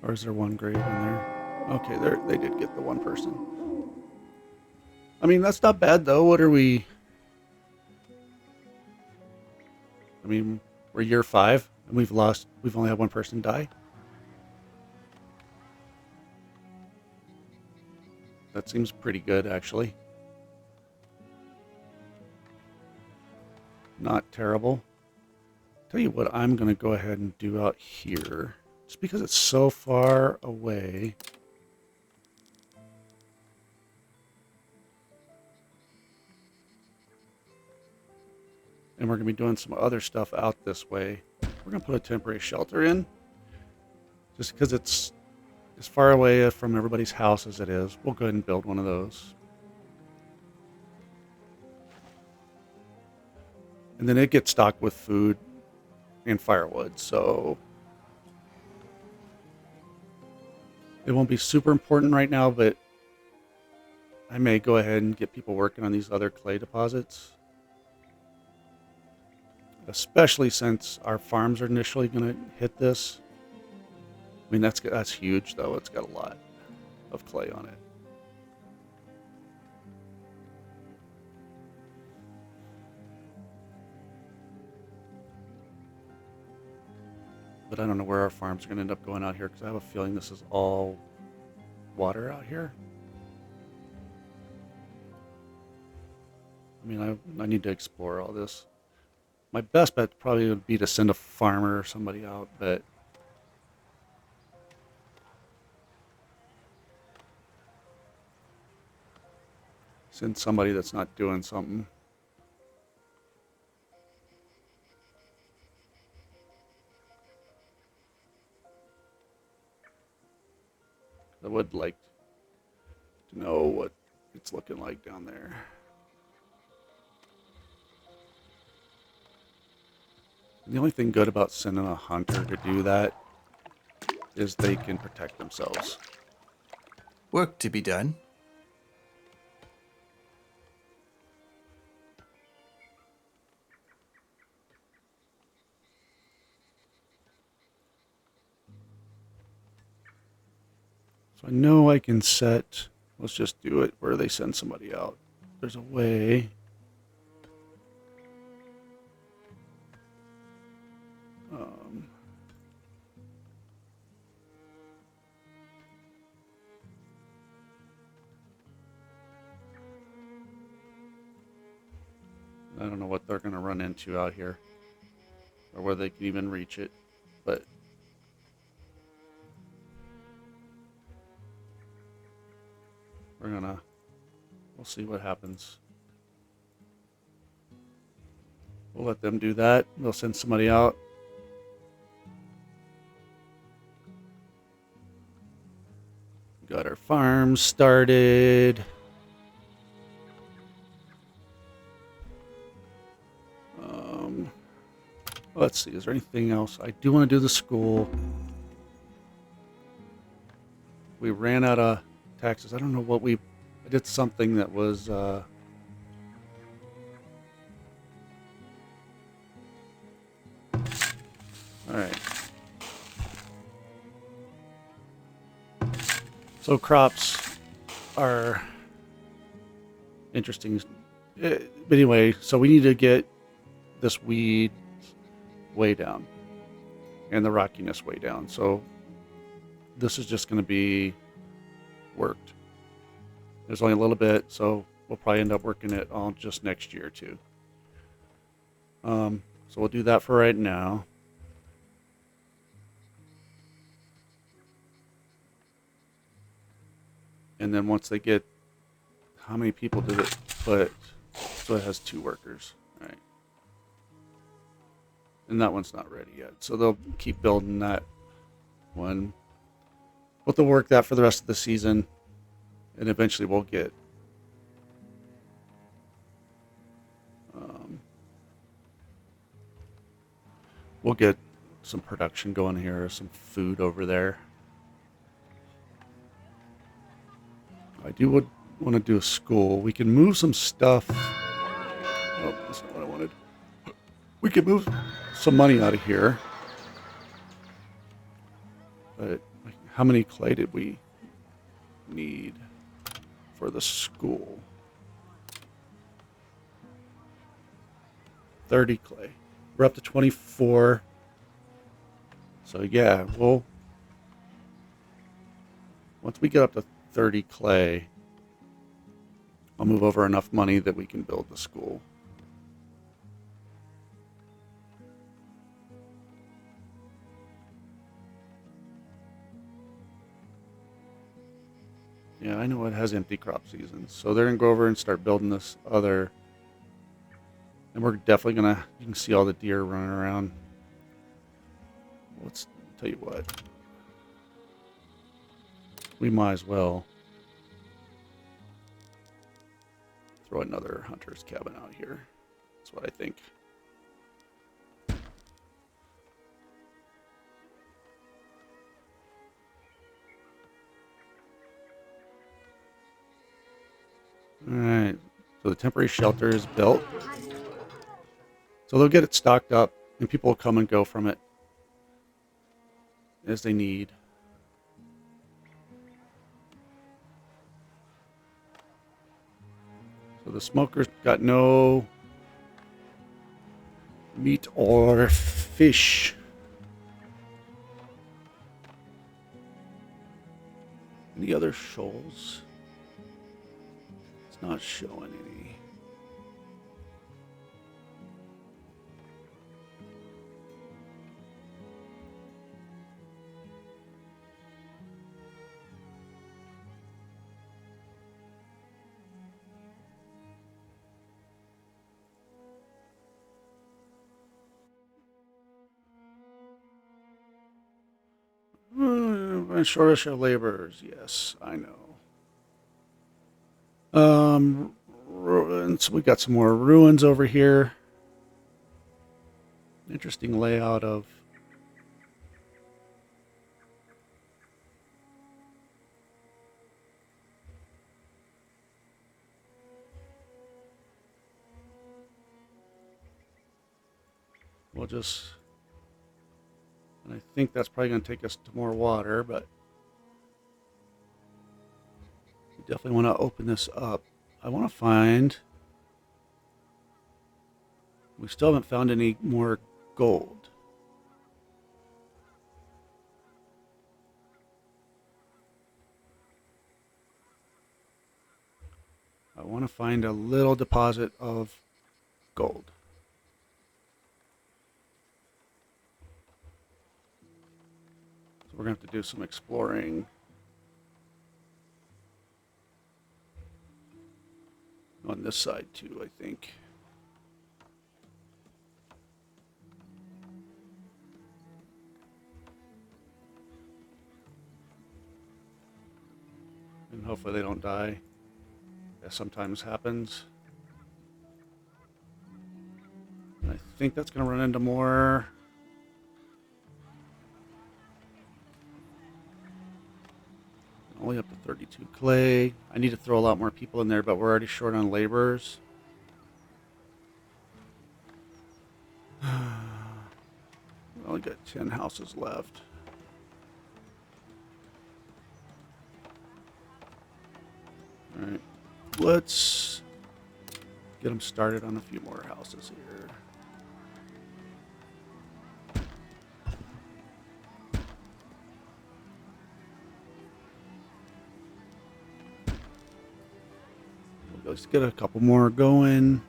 Or is there one grave in there? Okay, they did get the one person. I mean, that's not bad though. What are we? I mean, we're year 5 and we've only had one person die. That seems pretty good, actually. Not terrible. Tell you what I'm going to go ahead and do out here. Just because it's so far away. And we're going to be doing some other stuff out this way. We're going to put a temporary shelter in. Just because it's as far away from everybody's house as it is. We'll go ahead and build one of those. And then it gets stocked with food and firewood, so it won't be super important right now, but I may go ahead and get people working on these other clay deposits. Especially since our farms are initially going to hit this. I mean, that's huge, though. It's got a lot of clay on it. But I don't know where our farms are going to end up going out here, because I have a feeling this is all water out here. I mean, I need to explore all this. My best bet probably would be to send a farmer or somebody out, but send somebody that's not doing something. I would like to know what it's looking like down there. And the only thing good about sending a hunter to do that is they can protect themselves. Work to be done. So I know I can set, let's just do it where they send somebody out. There's a way. I don't know what they're going to run into out here, or whether they can even reach it, but we'll see what happens. We'll let them do that. They'll send somebody out. Got our farm started. Let's see, is there anything else? I do want to do the school. We ran out of taxes. I don't know what I did something that was, all right. So crops are interesting. But anyway, so we need to get this weed way down and the rockiness way down. So this is just going to be worked. There's only a little bit, so we'll probably end up working it all just next year too. So we'll do that for right now. And then once they get, how many people did it put? So it has 2 workers, right? And that one's not ready yet. So they'll keep building that one. But they'll work that for the rest of the season. And eventually we'll get we'll get some production going here, some food over there. I do want to do a school. We can move some stuff. Oh, that's not what I wanted. We could move some money out of here. But how many clay did we need for the school? 30 clay. We're up to 24. So yeah, once we get up to 30 clay, I'll move over enough money that we can build the school. Yeah, I know it has empty crop seasons. So they're going to go over and start building this other. And we're definitely going to, you can see all the deer running around. Let's tell you what. We might as well throw another hunter's cabin out here. That's what I think. Alright, so the temporary shelter is built. So they'll get it stocked up, and people will come and go from it as they need. So the smoker's got no meat or fish. Any other shoals? It's not showing any. Shortage of laborers. Yes, I know. Ruins. We got some more ruins over here. Interesting layout of. We'll just. And I think that's probably going to take us to more water, but we definitely want to open this up. I want to find. We still haven't found any more gold. I want to find a little deposit of gold. So we're going to have to do some exploring. On this side too, I think. And hopefully they don't die. That sometimes happens. And I think that's going to run into more. Only up to 32 clay. I need to throw a lot more people in there, but we're already short on laborers. We only got 10 houses left. Alright, let's get them started on a few more houses here. Let's get a couple more going.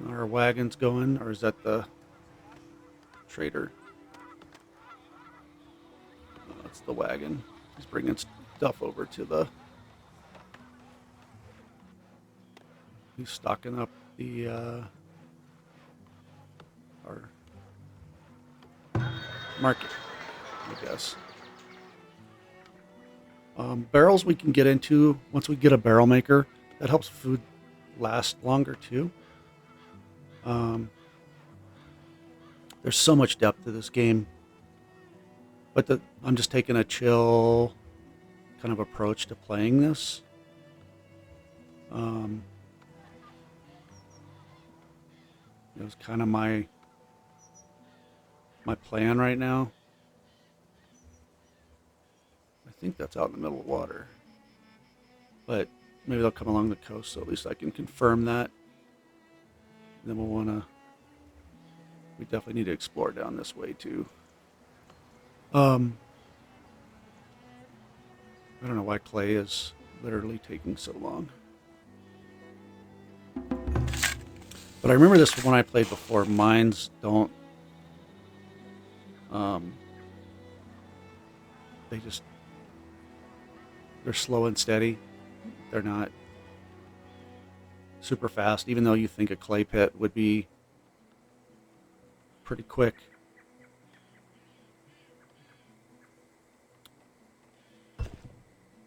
Our our wagons going, or is that the trader? That's the wagon. He's bringing stuff over to the. He's stocking up the our market, I guess. Barrels we can get into once we get a barrel maker. That helps food last longer too. Um, there's so much depth to this game, but I'm just taking a chill kind of approach to playing this. It was kind of my plan right now. I think that's out in the middle of water, but maybe they'll come along the coast, so at least I can confirm that. And then we'll want to. We definitely need to explore down this way too. I don't know why clay is literally taking so long. But I remember this when I played before. Mines don't. They're slow and steady. They're not super fast, even though you think a clay pit would be pretty quick.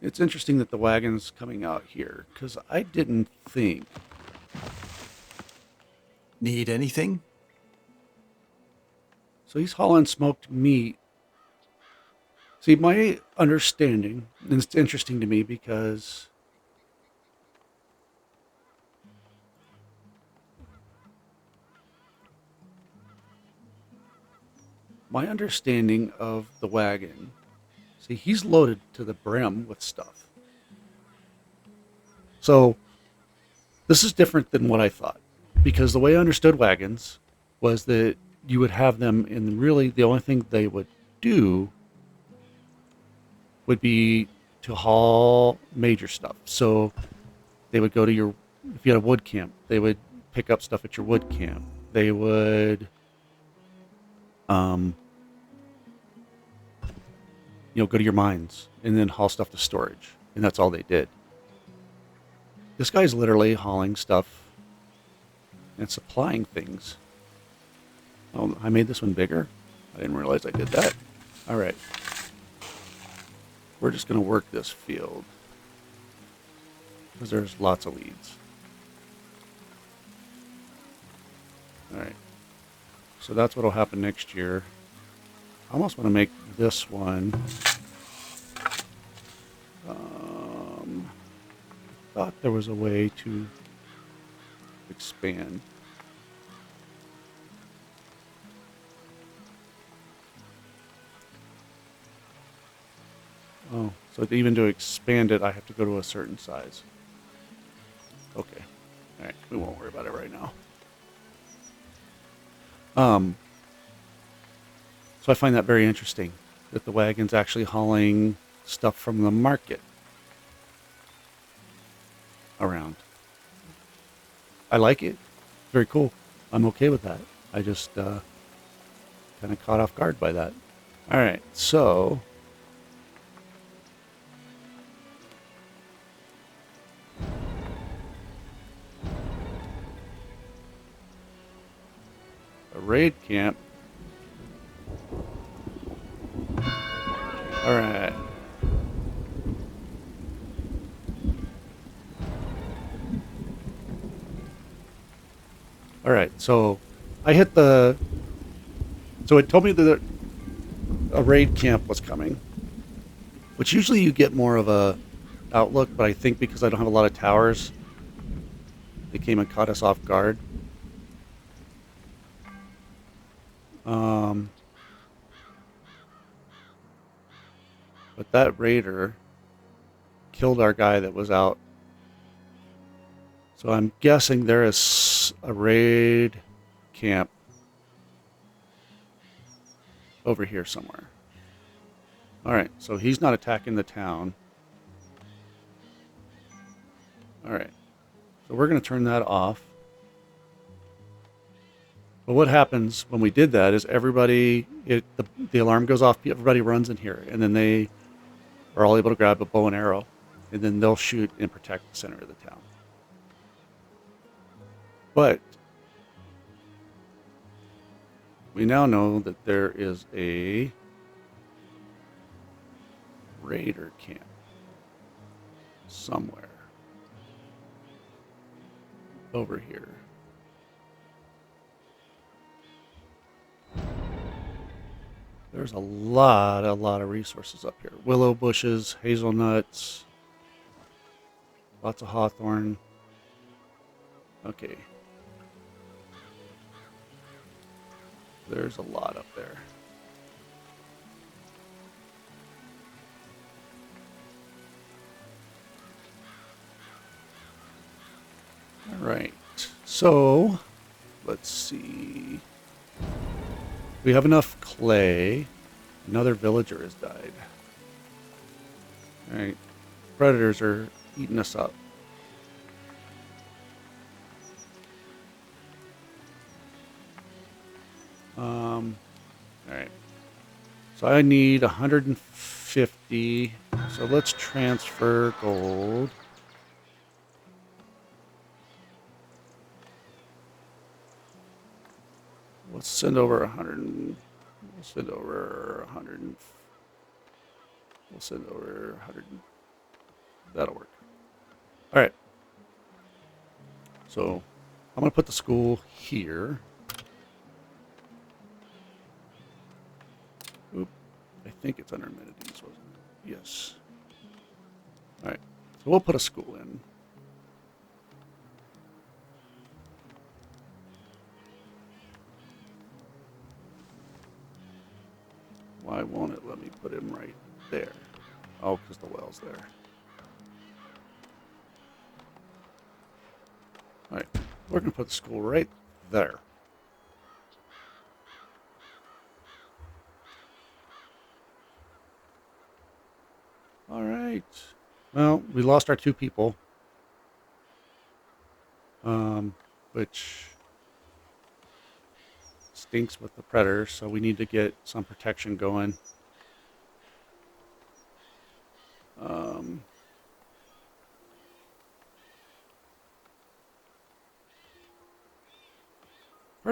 It's interesting that the wagon's coming out here, because I didn't think. Need anything? So he's hauling smoked meat. See, my understanding, and it's interesting to me because my understanding of the wagon, see, he's loaded to the brim with stuff. So this is different than what I thought, because the way I understood wagons was that you would have them, and really the only thing they would do would be to haul major stuff. So they would go to your, if you had a wood camp, they would pick up stuff at your wood camp. They would, go to your mines and then haul stuff to storage. And that's all they did. This guy's literally hauling stuff and supplying things. Oh, I made this one bigger? I didn't realize I did that. All right. We're just going to work this field because there's lots of leads. All right. So that's what will happen next year. I almost want to make this one. Thought there was a way to expand. Oh, so even to expand it, I have to go to a certain size. Okay. All right. We won't worry about it right now. So I find that very interesting that the wagon's actually hauling stuff from the market around. I like it. Very cool. I'm okay with that. I just kind of caught off guard by that. All right. So a raid camp. All right. All right. So I hit the. So it told me that a raid camp was coming, which usually you get more of a outlook, but I think because I don't have a lot of towers, they came and caught us off guard. But that raider killed our guy that was out. So I'm guessing there is a raid camp over here somewhere. All right, so he's not attacking the town. All right, so we're going to turn that off. But what happens when we did that is the alarm goes off, everybody runs in here, and then they are all able to grab a bow and arrow, and then they'll shoot and protect the center of the town. But we now know that there is a raider camp somewhere over here. There's a lot of resources up here. Willow bushes, hazelnuts, lots of hawthorn. Okay. There's a lot up there. All right. So, let's see. We have enough clay. Another villager has died. All right. Predators are eating us up. All right. So I need 150. So let's transfer gold. Let's send over 100. We'll send over 100. We'll send over 100. That'll work. All right. So I'm going to put the school here. Oop. I think it's under amenities, wasn't it? Yes. All right. So we'll put a school in. Why won't it let me put him right there? Oh, because the well's there. All right. We're going to put the school right there. All right. Well, we lost our 2 people. Which stinks with the predators, so we need to get some protection going. Part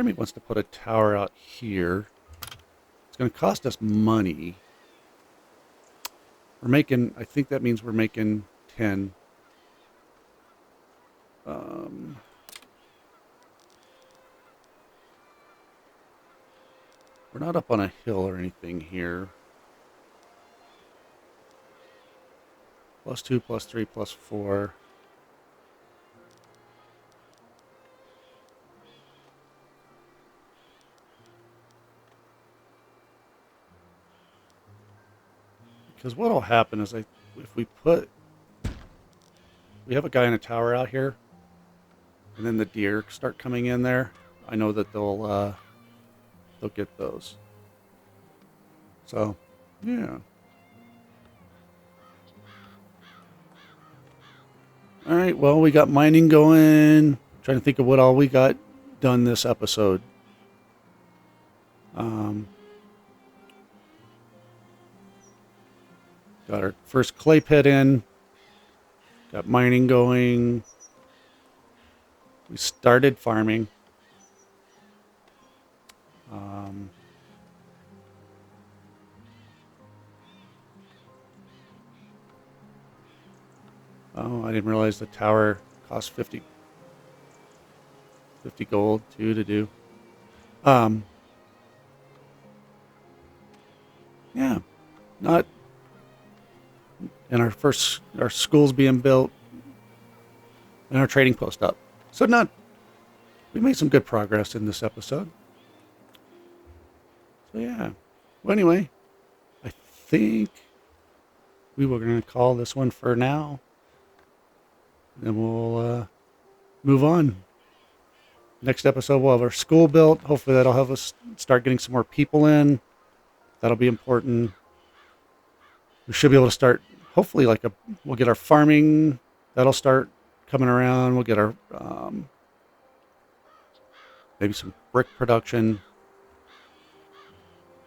of me wants to put a tower out here. It's going to cost us money. We're making, I think that means we're making 10. We're not up on a hill or anything here. +2, +3, +4. Because what will happen is if we have a guy in a tower out here, and then the deer start coming in there, I know that they'll get those. So, yeah. All right, well, we got mining going. Trying to think of what all we got done this episode. Got our first clay pit in. Got mining going. We started farming. Oh, I didn't realize the tower cost 50 gold too to do. Yeah, not. And our school's being built, and our trading post up. So we made some good progress in this episode. So yeah. Well, anyway, I think we were going to call this one for now. And we'll move on. Next episode, we'll have our school built. Hopefully that'll help us start getting some more people in. That'll be important. We should be able to start, hopefully, we'll get our farming. That'll start coming around. We'll get our maybe some brick production.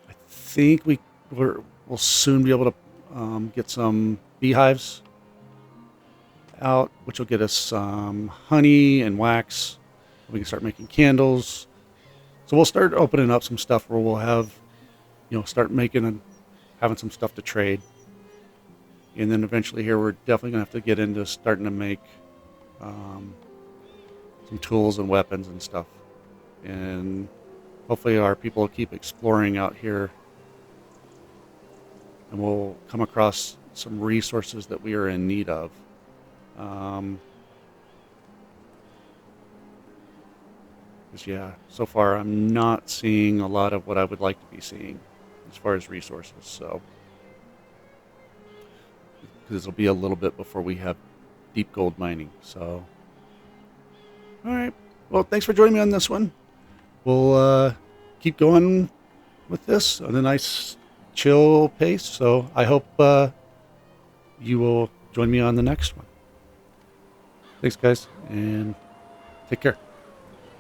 I think we'll soon be able to get some beehives out, which will get us some honey and wax. We can start making candles. So we'll start opening up some stuff where we'll have, start making and having some stuff to trade. And then eventually here, we're definitely going to have to get into starting to make some tools and weapons and stuff. And hopefully our people will keep exploring out here, and we'll come across some resources that we are in need of. Because yeah, so far I'm not seeing a lot of what I would like to be seeing as far as resources. So, because it'll be a little bit before we have deep gold mining. So, all right. Well, thanks for joining me on this one. We'll keep going with this at a nice, chill pace. So I hope you will join me on the next one. Thanks, guys, and take care.